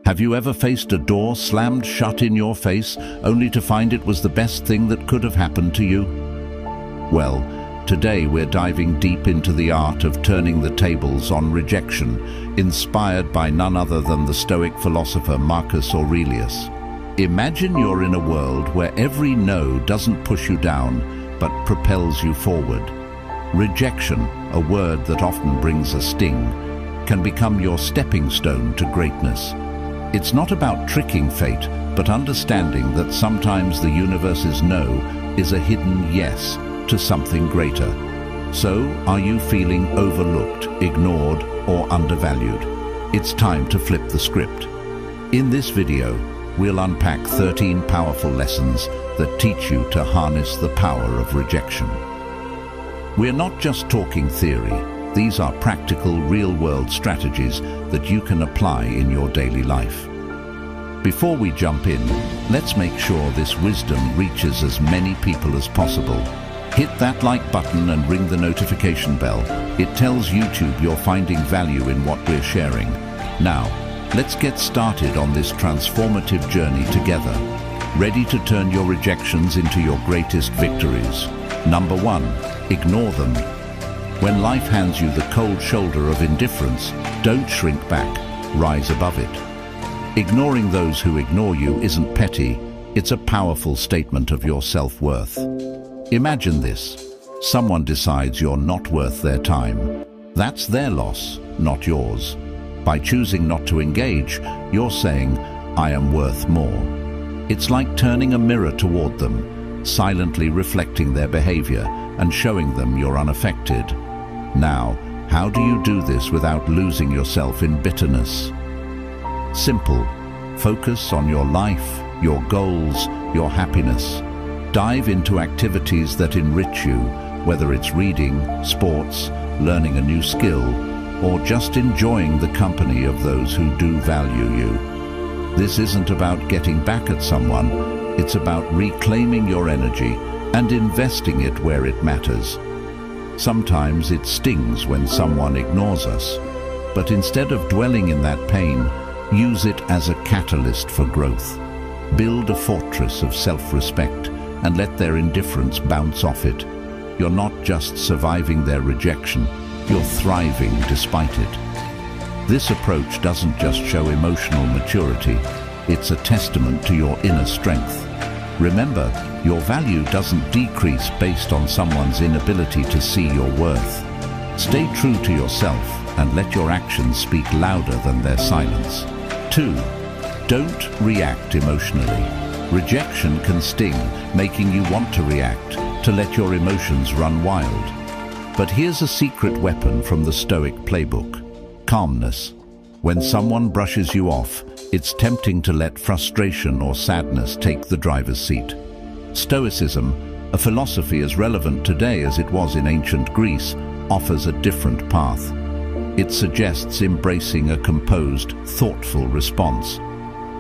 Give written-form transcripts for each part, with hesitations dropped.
Have you ever faced a door slammed shut in your face only to find it was the best thing that could have happened to you? Well, today we're diving deep into the art of turning the tables on rejection, inspired by none other than the Stoic philosopher Marcus Aurelius. Imagine you're in a world where every no doesn't push you down, but propels you forward. Rejection, a word that often brings a sting, can become your stepping stone to greatness. It's not about tricking fate, but understanding that sometimes the universe's no is a hidden yes to something greater. So, are you feeling overlooked, ignored, or undervalued? It's time to flip the script. In this video, we'll unpack 13 powerful lessons that teach you to harness the power of rejection. We're not just talking theory. These are practical, real-world strategies that you can apply in your daily life. Before we jump in, let's make sure this wisdom reaches as many people as possible. Hit that like button and ring the notification bell. It tells YouTube you're finding value in what we're sharing. Now, let's get started on this transformative journey together. Ready to turn your rejections into your greatest victories? Number 1, ignore them. When life hands you the cold shoulder of indifference, don't shrink back, rise above it. Ignoring those who ignore you isn't petty, it's a powerful statement of your self-worth. Imagine this. Someone decides you're not worth their time. That's their loss, not yours. By choosing not to engage, you're saying, I am worth more. It's like turning a mirror toward them, silently reflecting their behavior and showing them you're unaffected. Now, how do you do this without losing yourself in bitterness? Simple. Focus on your life, your goals, your happiness. Dive into activities that enrich you, whether it's reading, sports, learning a new skill, or just enjoying the company of those who do value you. This isn't about getting back at someone, it's about reclaiming your energy and investing it where it matters. Sometimes it stings when someone ignores us, but instead of dwelling in that pain, use it as a catalyst for growth. Build a fortress of self-respect and let their indifference bounce off it. You're not just surviving their rejection, you're thriving despite it. This approach doesn't just show emotional maturity, it's a testament to your inner strength. Remember, your value doesn't decrease based on someone's inability to see your worth. Stay true to yourself and let your actions speak louder than their silence. 2. Don't react emotionally. Rejection can sting, making you want to react, to let your emotions run wild. But here's a secret weapon from the Stoic playbook: calmness. When someone brushes you off, it's tempting to let frustration or sadness take the driver's seat. Stoicism, a philosophy as relevant today as it was in ancient Greece, offers a different path. It suggests embracing a composed, thoughtful response.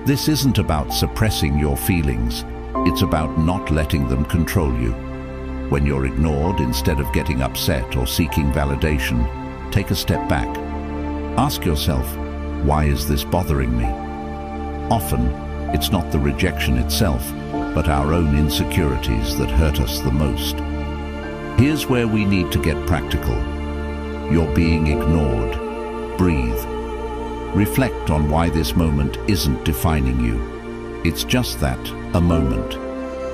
This isn't about suppressing your feelings, it's about not letting them control you. When you're ignored, instead of getting upset or seeking validation, take a step back. Ask yourself, why is this bothering me? Often, it's not the rejection itself, but our own insecurities that hurt us the most. Here's where we need to get practical. You're being ignored. Breathe. Reflect on why this moment isn't defining you. It's just that, a moment.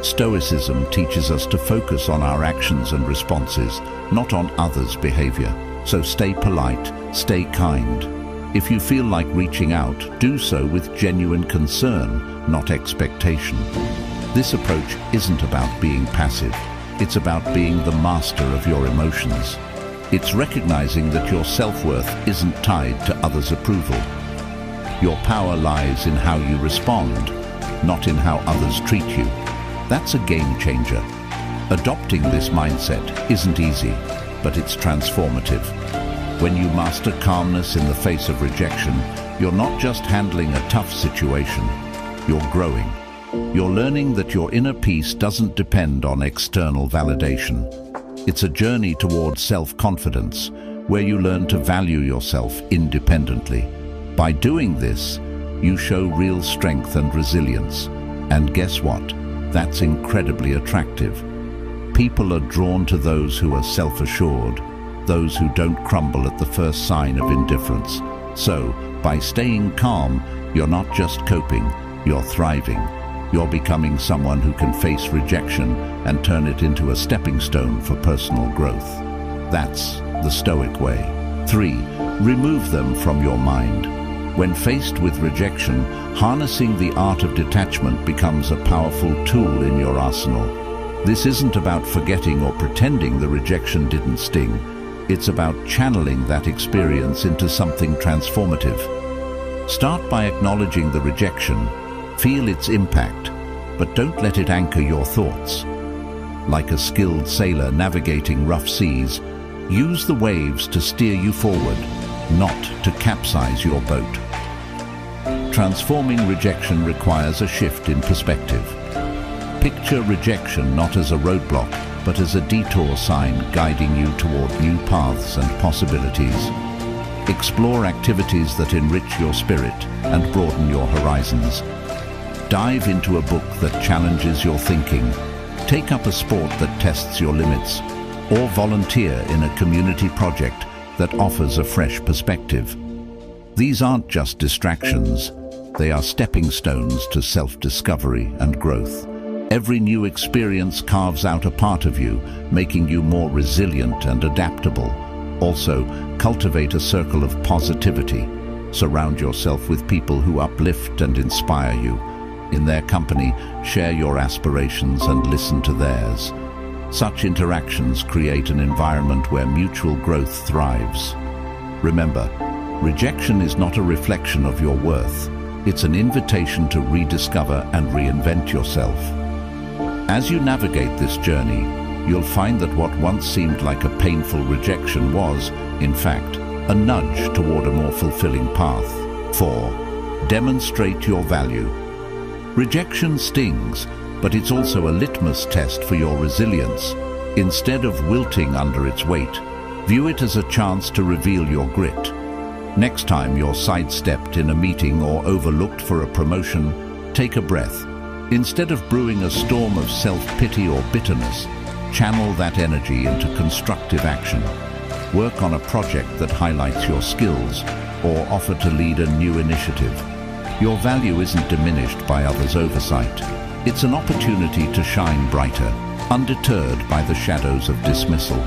Stoicism teaches us to focus on our actions and responses, not on others' behavior. So stay polite, stay kind. If you feel like reaching out, do so with genuine concern, not expectation. This approach isn't about being passive. It's about being the master of your emotions. It's recognizing that your self-worth isn't tied to others' approval. Your power lies in how you respond, not in how others treat you. That's a game changer. Adopting this mindset isn't easy, but it's transformative. When you master calmness in the face of rejection, you're not just handling a tough situation, you're growing. You're learning that your inner peace doesn't depend on external validation. It's a journey towards self-confidence, where you learn to value yourself independently. By doing this, you show real strength and resilience. And guess what? That's incredibly attractive. People are drawn to those who are self-assured, those who don't crumble at the first sign of indifference. So, by staying calm, you're not just coping, you're thriving. You're becoming someone who can face rejection and turn it into a stepping stone for personal growth. That's the Stoic way. 3. Remove them from your mind. When faced with rejection, harnessing the art of detachment becomes a powerful tool in your arsenal. This isn't about forgetting or pretending the rejection didn't sting. It's about channeling that experience into something transformative. Start by acknowledging the rejection, feel its impact, but don't let it anchor your thoughts. Like a skilled sailor navigating rough seas, use the waves to steer you forward, not to capsize your boat. Transforming rejection requires a shift in perspective. Picture rejection not as a roadblock, but as a detour sign guiding you toward new paths and possibilities. Explore activities that enrich your spirit and broaden your horizons. Dive into a book that challenges your thinking. Take up a sport that tests your limits, or volunteer in a community project that offers a fresh perspective. These aren't just distractions, they are stepping stones to self-discovery and growth. Every new experience carves out a part of you, making you more resilient and adaptable. Also, cultivate a circle of positivity. Surround yourself with people who uplift and inspire you. In their company, share your aspirations and listen to theirs. Such interactions create an environment where mutual growth thrives. Remember, rejection is not a reflection of your worth. It's an invitation to rediscover and reinvent yourself. As you navigate this journey, you'll find that what once seemed like a painful rejection was, in fact, a nudge toward a more fulfilling path. 4. Demonstrate your value. Rejection stings, but it's also a litmus test for your resilience. Instead of wilting under its weight, view it as a chance to reveal your grit. Next time you're sidestepped in a meeting or overlooked for a promotion, take a breath. Instead of brewing a storm of self-pity or bitterness, channel that energy into constructive action. Work on a project that highlights your skills or offer to lead a new initiative. Your value isn't diminished by others' oversight. It's an opportunity to shine brighter, undeterred by the shadows of dismissal.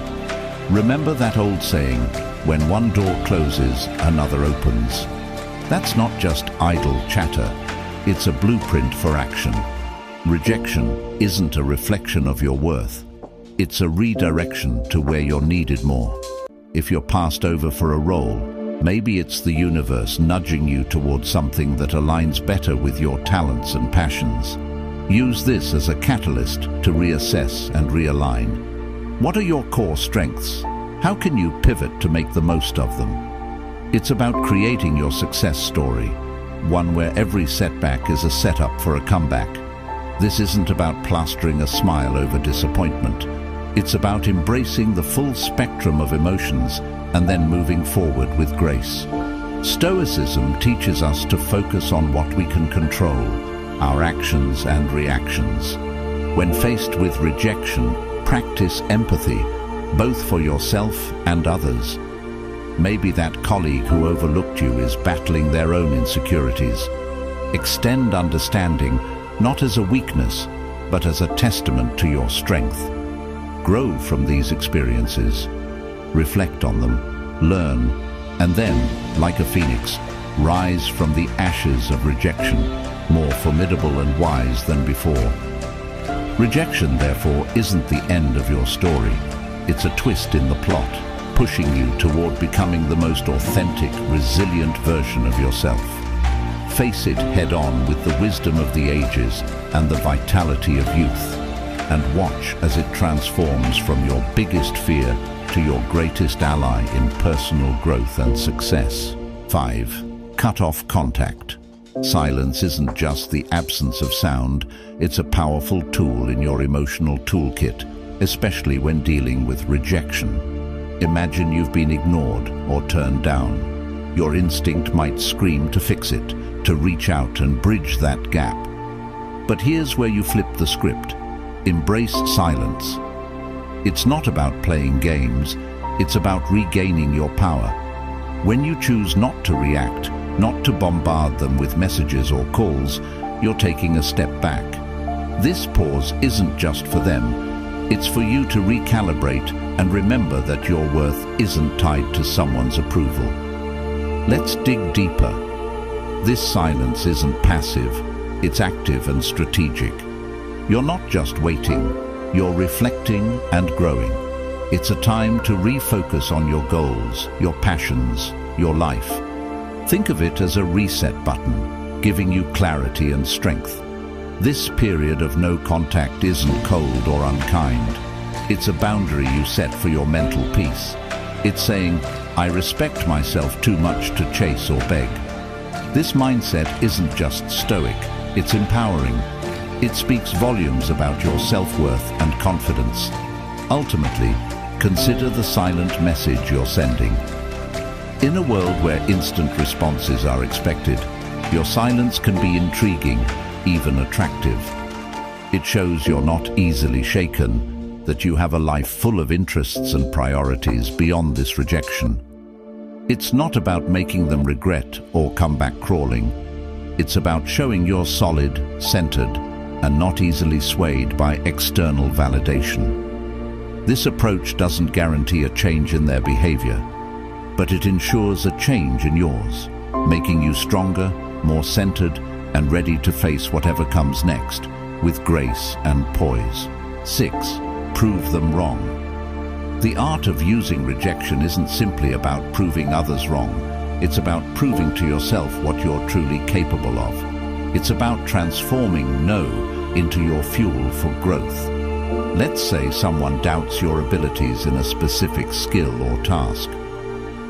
Remember that old saying, when one door closes, another opens. That's not just idle chatter, it's a blueprint for action. Rejection isn't a reflection of your worth. It's a redirection to where you're needed more. If you're passed over for a role, maybe it's the universe nudging you towards something that aligns better with your talents and passions. Use this as a catalyst to reassess and realign. What are your core strengths? How can you pivot to make the most of them? It's about creating your success story, one where every setback is a setup for a comeback. This isn't about plastering a smile over disappointment. It's about embracing the full spectrum of emotions and then moving forward with grace. Stoicism teaches us to focus on what we can control, our actions and reactions. When faced with rejection, practice empathy, both for yourself and others. Maybe that colleague who overlooked you is battling their own insecurities. Extend understanding, not as a weakness, but as a testament to your strength. Grow from these experiences. Reflect on them, learn, and then, like a phoenix, rise from the ashes of rejection, more formidable and wise than before. Rejection, therefore, isn't the end of your story. It's a twist in the plot, pushing you toward becoming the most authentic, resilient version of yourself. Face it head-on with the wisdom of the ages and the vitality of youth, and watch as it transforms from your biggest fear to your greatest ally in personal growth and success. 5. Cut off contact. Silence isn't just the absence of sound, it's a powerful tool in your emotional toolkit, especially when dealing with rejection. Imagine you've been ignored or turned down. Your instinct might scream to fix it, to reach out and bridge that gap. But here's where you flip the script. Embrace silence. It's not about playing games, it's about regaining your power. When you choose not to react, not to bombard them with messages or calls, you're taking a step back. This pause isn't just for them, it's for you to recalibrate and remember that your worth isn't tied to someone's approval. Let's dig deeper. This silence isn't passive, it's active and strategic. You're not just waiting, you're reflecting and growing. It's a time to refocus on your goals, your passions, your life. Think of it as a reset button, giving you clarity and strength. This period of no contact isn't cold or unkind. It's a boundary you set for your mental peace. It's saying, I respect myself too much to chase or beg. This mindset isn't just stoic, it's empowering. It speaks volumes about your self-worth and confidence. Ultimately, consider the silent message you're sending. In a world where instant responses are expected, your silence can be intriguing, even attractive. It shows you're not easily shaken, that you have a life full of interests and priorities beyond this rejection. It's not about making them regret or come back crawling. It's about showing you're solid, centered, and not easily swayed by external validation. This approach doesn't guarantee a change in their behavior, but it ensures a change in yours, making you stronger, more centered, and ready to face whatever comes next, with grace and poise. 6. Prove them wrong. The art of using rejection isn't simply about proving others wrong. It's about proving to yourself what you're truly capable of. It's about transforming no into your fuel for growth. Let's say someone doubts your abilities in a specific skill or task.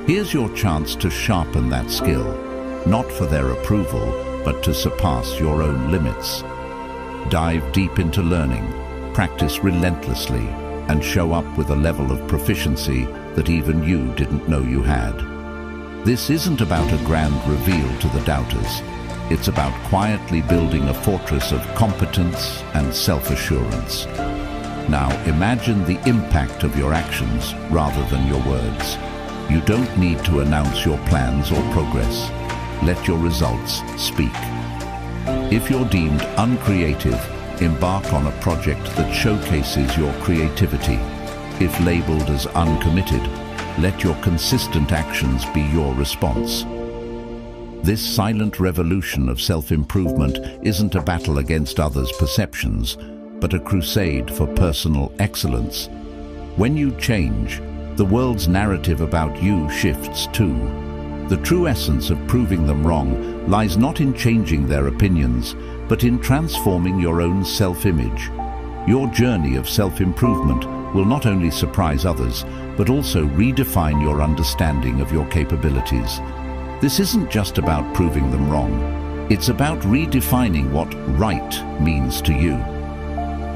Here's your chance to sharpen that skill, not for their approval, but to surpass your own limits. Dive deep into learning, practice relentlessly, and show up with a level of proficiency that even you didn't know you had. This isn't about a grand reveal to the doubters. It's about quietly building a fortress of competence and self-assurance. Now imagine the impact of your actions rather than your words. You don't need to announce your plans or progress. Let your results speak. If you're deemed uncreative, embark on a project that showcases your creativity. If labeled as uncommitted, let your consistent actions be your response. This silent revolution of self-improvement isn't a battle against others' perceptions, but a crusade for personal excellence. When you change, the world's narrative about you shifts too. The true essence of proving them wrong lies not in changing their opinions, but in transforming your own self-image. Your journey of self-improvement will not only surprise others, but also redefine your understanding of your capabilities. This isn't just about proving them wrong. It's about redefining what right means to you.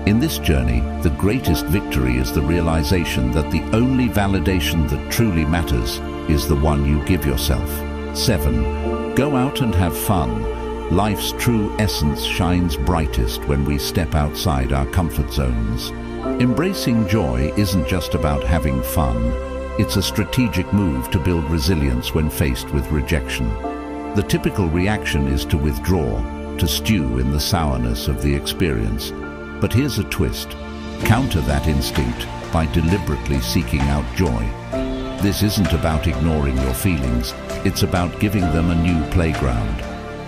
In this journey, the greatest victory is the realization that the only validation that truly matters is the one you give yourself. 7. Go out and have fun. Life's true essence shines brightest when we step outside our comfort zones. Embracing joy isn't just about having fun. It's a strategic move to build resilience when faced with rejection. The typical reaction is to withdraw, to stew in the sourness of the experience. But here's a twist. Counter that instinct by deliberately seeking out joy. This isn't about ignoring your feelings, it's about giving them a new playground.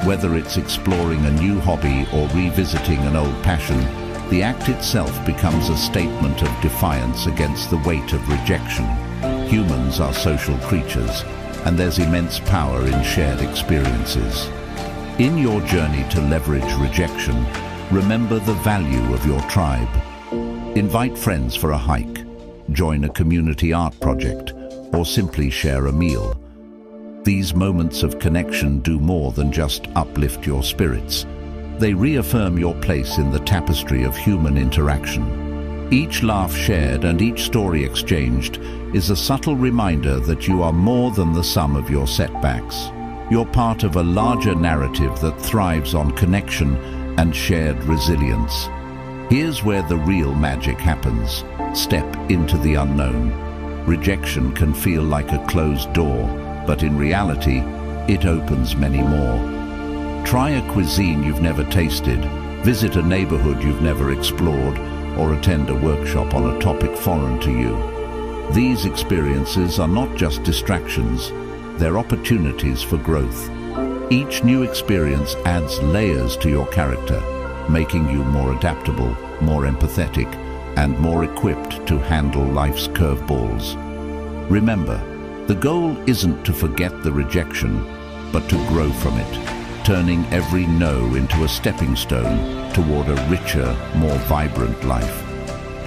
Whether it's exploring a new hobby or revisiting an old passion, the act itself becomes a statement of defiance against the weight of rejection. Humans are social creatures, and there's immense power in shared experiences. In your journey to leverage rejection, remember the value of your tribe. Invite friends for a hike, join a community art project, or simply share a meal. These moments of connection do more than just uplift your spirits. They reaffirm your place in the tapestry of human interaction. Each laugh shared and each story exchanged is a subtle reminder that you are more than the sum of your setbacks. You're part of a larger narrative that thrives on connection and shared resilience. Here's where the real magic happens. Step into the unknown. Rejection can feel like a closed door, but in reality, it opens many more. Try a cuisine you've never tasted, visit a neighborhood you've never explored, or attend a workshop on a topic foreign to you. These experiences are not just distractions, they're opportunities for growth. Each new experience adds layers to your character, making you more adaptable, more empathetic, and more equipped to handle life's curveballs. Remember, the goal isn't to forget the rejection, but to grow from it, turning every no into a stepping stone toward a richer, more vibrant life.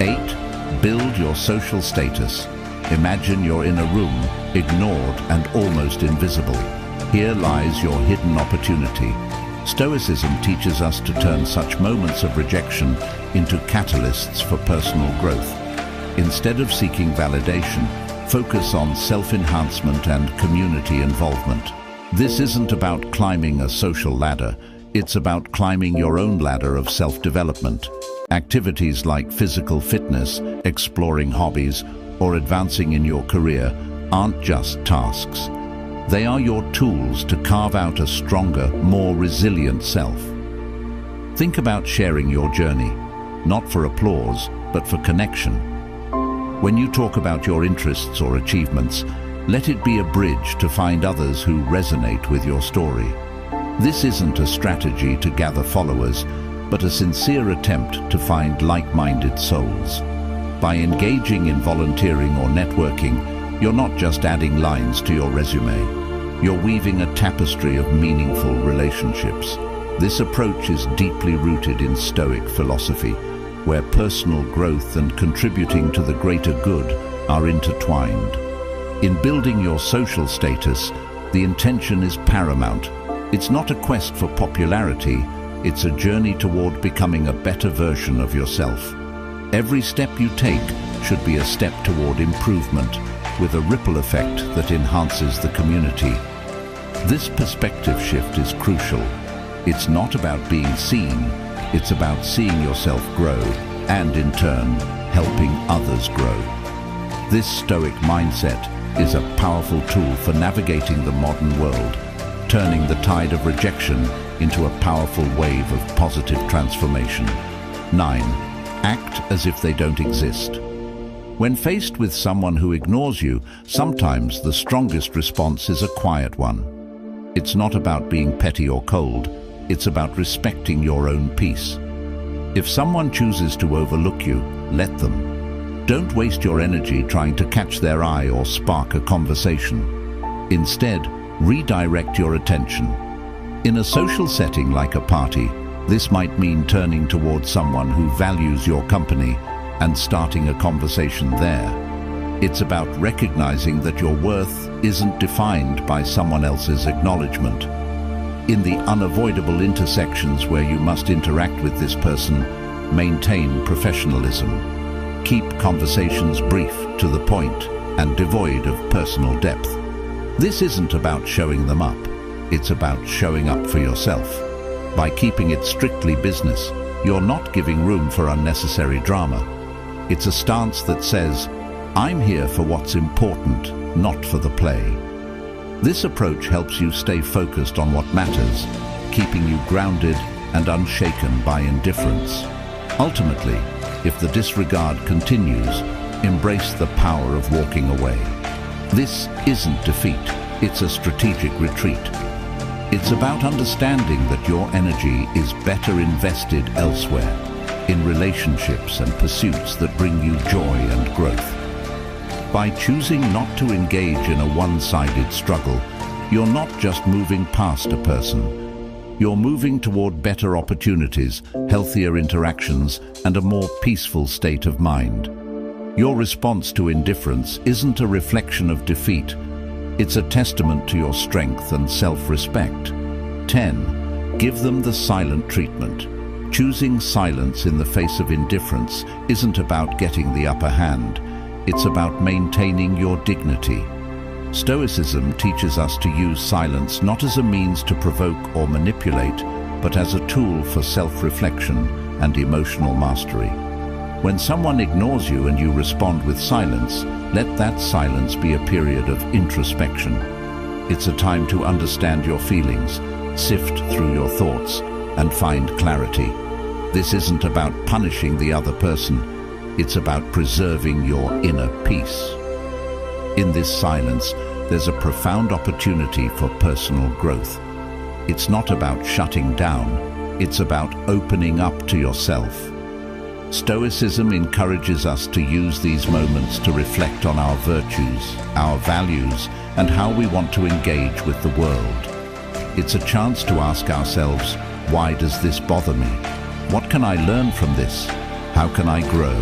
8. Build your social status. Imagine you're in a room, ignored and almost invisible. Here lies your hidden opportunity. Stoicism teaches us to turn such moments of rejection into catalysts for personal growth. Instead of seeking validation, focus on self-enhancement and community involvement. This isn't about climbing a social ladder, it's about climbing your own ladder of self-development. Activities like physical fitness, exploring hobbies, or advancing in your career aren't just tasks. They are your tools to carve out a stronger, more resilient self. Think about sharing your journey, not for applause, but for connection. When you talk about your interests or achievements, let it be a bridge to find others who resonate with your story. This isn't a strategy to gather followers, but a sincere attempt to find like-minded souls. By engaging in volunteering or networking, you're not just adding lines to your resume. You're weaving a tapestry of meaningful relationships. This approach is deeply rooted in Stoic philosophy, where personal growth and contributing to the greater good are intertwined. In building your social status, the intention is paramount. It's not a quest for popularity, it's a journey toward becoming a better version of yourself. Every step you take should be a step toward improvement, with a ripple effect that enhances the community. This perspective shift is crucial. It's not about being seen, it's about seeing yourself grow and, in turn, helping others grow. This Stoic mindset is a powerful tool for navigating the modern world, turning the tide of rejection into a powerful wave of positive transformation. 9. Act as if they don't exist. When faced with someone who ignores you, sometimes the strongest response is a quiet one. It's not about being petty or cold, it's about respecting your own peace. If someone chooses to overlook you, let them. Don't waste your energy trying to catch their eye or spark a conversation. Instead, redirect your attention. In a social setting like a party, this might mean turning towards someone who values your company and starting a conversation there. It's about recognizing that your worth isn't defined by someone else's acknowledgement. In the unavoidable intersections where you must interact with this person, maintain professionalism. Keep conversations brief, to the point, and devoid of personal depth. This isn't about showing them up, it's about showing up for yourself. By keeping it strictly business, you're not giving room for unnecessary drama. It's a stance that says, I'm here for what's important, not for the play. This approach helps you stay focused on what matters, keeping you grounded and unshaken by indifference. Ultimately, if the disregard continues, embrace the power of walking away. This isn't defeat, it's a strategic retreat. It's about understanding that your energy is better invested elsewhere, in relationships and pursuits that bring you joy and growth. By choosing not to engage in a one-sided struggle, you're not just moving past a person. You're moving toward better opportunities, healthier interactions, and a more peaceful state of mind. Your response to indifference isn't a reflection of defeat. It's a testament to your strength and self-respect. 10. Give them the silent treatment. Choosing silence in the face of indifference isn't about getting the upper hand. It's about maintaining your dignity. Stoicism teaches us to use silence not as a means to provoke or manipulate, but as a tool for self-reflection and emotional mastery. When someone ignores you and you respond with silence, let that silence be a period of introspection. It's a time to understand your feelings, sift through your thoughts, and find clarity. This isn't about punishing the other person. It's about preserving your inner peace. In this silence, there's a profound opportunity for personal growth. It's not about shutting down, it's about opening up to yourself. Stoicism encourages us to use these moments to reflect on our virtues, our values, and how we want to engage with the world. It's a chance to ask ourselves, why does this bother me? What can I learn from this? How can I grow?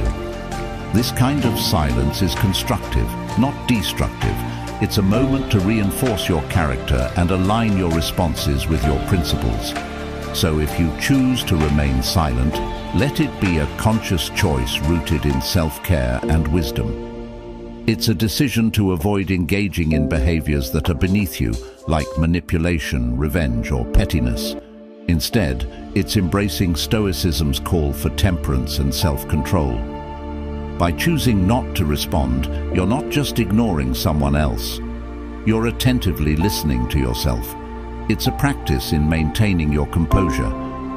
This kind of silence is constructive, not destructive. It's a moment to reinforce your character and align your responses with your principles. So if you choose to remain silent, let it be a conscious choice rooted in self-care and wisdom. It's a decision to avoid engaging in behaviors that are beneath you, like manipulation, revenge, or pettiness. Instead, it's embracing Stoicism's call for temperance and self-control. By choosing not to respond, you're not just ignoring someone else. You're attentively listening to yourself. It's a practice in maintaining your composure,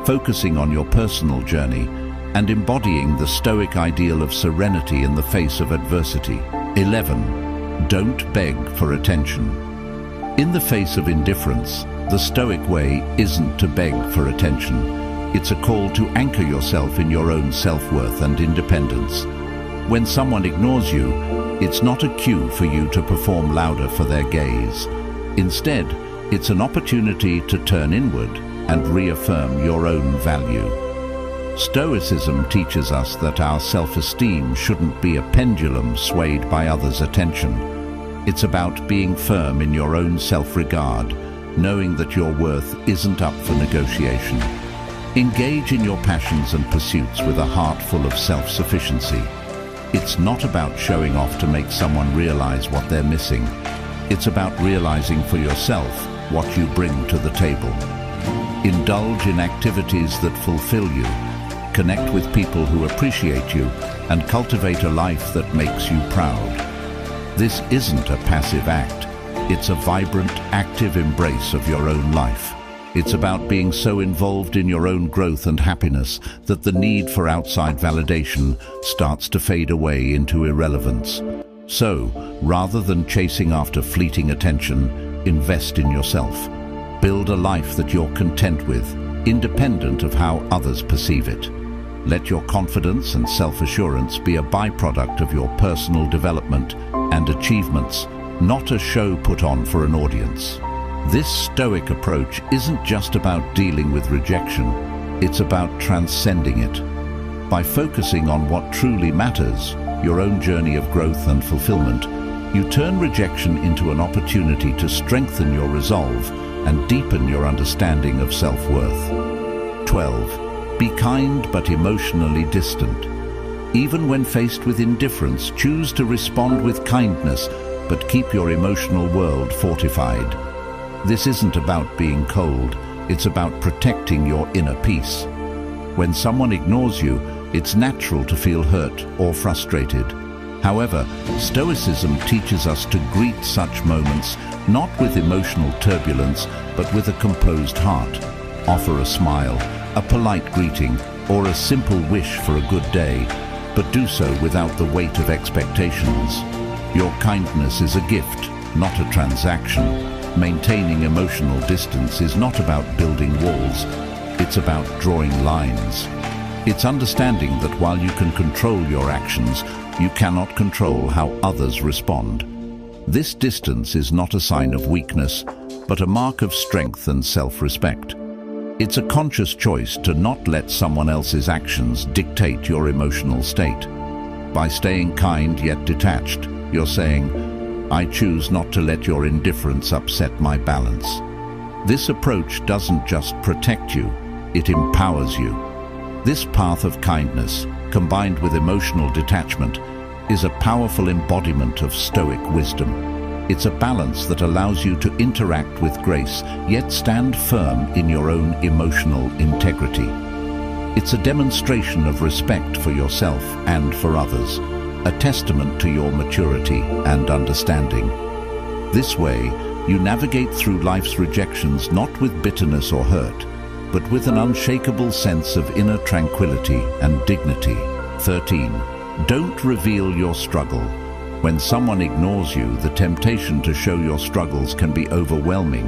focusing on your personal journey, and embodying the Stoic ideal of serenity in the face of adversity. 11. Don't beg for attention. In the face of indifference, the Stoic way isn't to beg for attention. It's a call to anchor yourself in your own self-worth and independence. When someone ignores you, it's not a cue for you to perform louder for their gaze. Instead, it's an opportunity to turn inward and reaffirm your own value. Stoicism teaches us that our self-esteem shouldn't be a pendulum swayed by others' attention. It's about being firm in your own self-regard, knowing that your worth isn't up for negotiation. Engage in your passions and pursuits with a heart full of self-sufficiency. It's not about showing off to make someone realize what they're missing. It's about realizing for yourself what you bring to the table. Indulge in activities that fulfill you, connect with people who appreciate you, and cultivate a life that makes you proud. This isn't a passive act. It's a vibrant, active embrace of your own life. It's about being so involved in your own growth and happiness that the need for outside validation starts to fade away into irrelevance. So, rather than chasing after fleeting attention, invest in yourself. Build a life that you're content with, independent of how others perceive it. Let your confidence and self-assurance be a byproduct of your personal development and achievements, not a show put on for an audience. This Stoic approach isn't just about dealing with rejection, it's about transcending it. By focusing on what truly matters, your own journey of growth and fulfillment, you turn rejection into an opportunity to strengthen your resolve and deepen your understanding of self-worth. 12. Be kind but emotionally distant. Even when faced with indifference, choose to respond with kindness, but keep your emotional world fortified. This isn't about being cold, it's about protecting your inner peace. When someone ignores you, it's natural to feel hurt or frustrated. However, Stoicism teaches us to greet such moments not with emotional turbulence, but with a composed heart. Offer a smile, a polite greeting, or a simple wish for a good day, but do so without the weight of expectations. Your kindness is a gift, not a transaction. Maintaining emotional distance is not about building walls, it's about drawing lines. It's understanding that while you can control your actions, you cannot control how others respond. This distance is not a sign of weakness, but a mark of strength and self-respect. It's a conscious choice to not let someone else's actions dictate your emotional state. By staying kind yet detached, you're saying, I choose not to let your indifference upset my balance. This approach doesn't just protect you, it empowers you. This path of kindness, combined with emotional detachment, is a powerful embodiment of Stoic wisdom. It's a balance that allows you to interact with grace, yet stand firm in your own emotional integrity. It's a demonstration of respect for yourself and for others, a testament to your maturity and understanding. This way, you navigate through life's rejections not with bitterness or hurt, but with an unshakable sense of inner tranquility and dignity. 13. Don't reveal your struggle. When someone ignores you, the temptation to show your struggles can be overwhelming.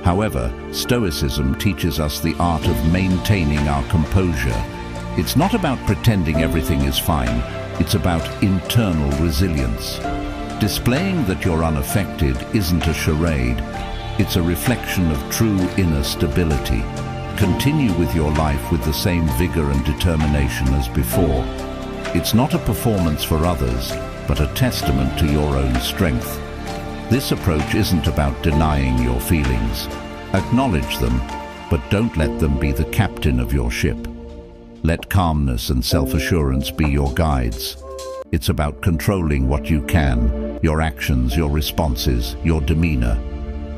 However, Stoicism teaches us the art of maintaining our composure. It's not about pretending everything is fine, it's about internal resilience. Displaying that you're unaffected isn't a charade, it's a reflection of true inner stability. Continue with your life with the same vigor and determination as before. It's not a performance for others, but a testament to your own strength. This approach isn't about denying your feelings. Acknowledge them, but don't let them be the captain of your ship. Let calmness and self-assurance be your guides. It's about controlling what you can, your actions, your responses, your demeanor.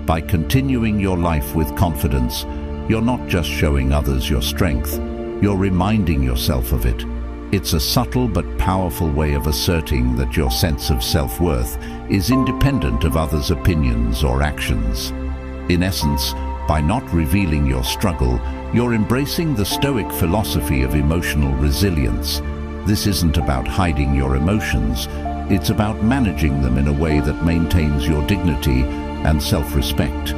By continuing your life with confidence, you're not just showing others your strength, you're reminding yourself of it. It's a subtle but powerful way of asserting that your sense of self-worth is independent of others' opinions or actions. In essence, by not revealing your struggle, you're embracing the Stoic philosophy of emotional resilience. This isn't about hiding your emotions, it's about managing them in a way that maintains your dignity and self-respect.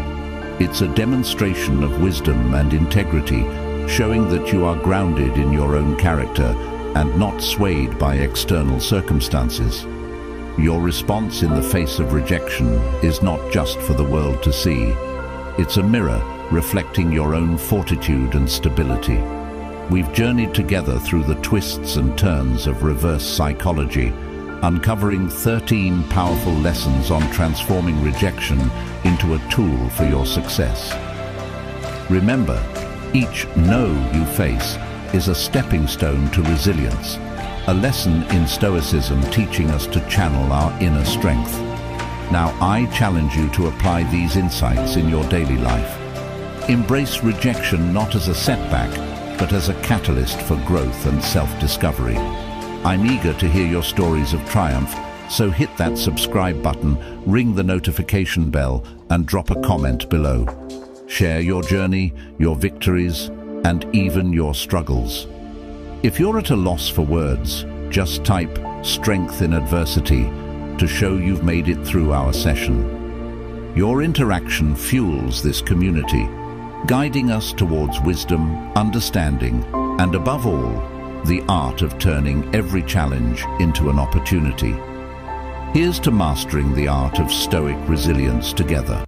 It's a demonstration of wisdom and integrity, showing that you are grounded in your own character and not swayed by external circumstances. Your response in the face of rejection is not just for the world to see. It's a mirror reflecting your own fortitude and stability. We've journeyed together through the twists and turns of reverse psychology, uncovering 13 powerful lessons on transforming rejection into a tool for your success. Remember, each no you face is a stepping stone to resilience, a lesson in Stoicism teaching us to channel our inner strength. Now I challenge you to apply these insights in your daily life. Embrace rejection not as a setback, but as a catalyst for growth and self-discovery. I'm eager to hear your stories of triumph, so hit that subscribe button, ring the notification bell, and drop a comment below. Share your journey, your victories, and even your struggles. If you're at a loss for words, just type "strength in adversity" to show you've made it through our session. Your interaction fuels this community, guiding us towards wisdom, understanding, and above all, the art of turning every challenge into an opportunity. Here's to mastering the art of Stoic resilience together.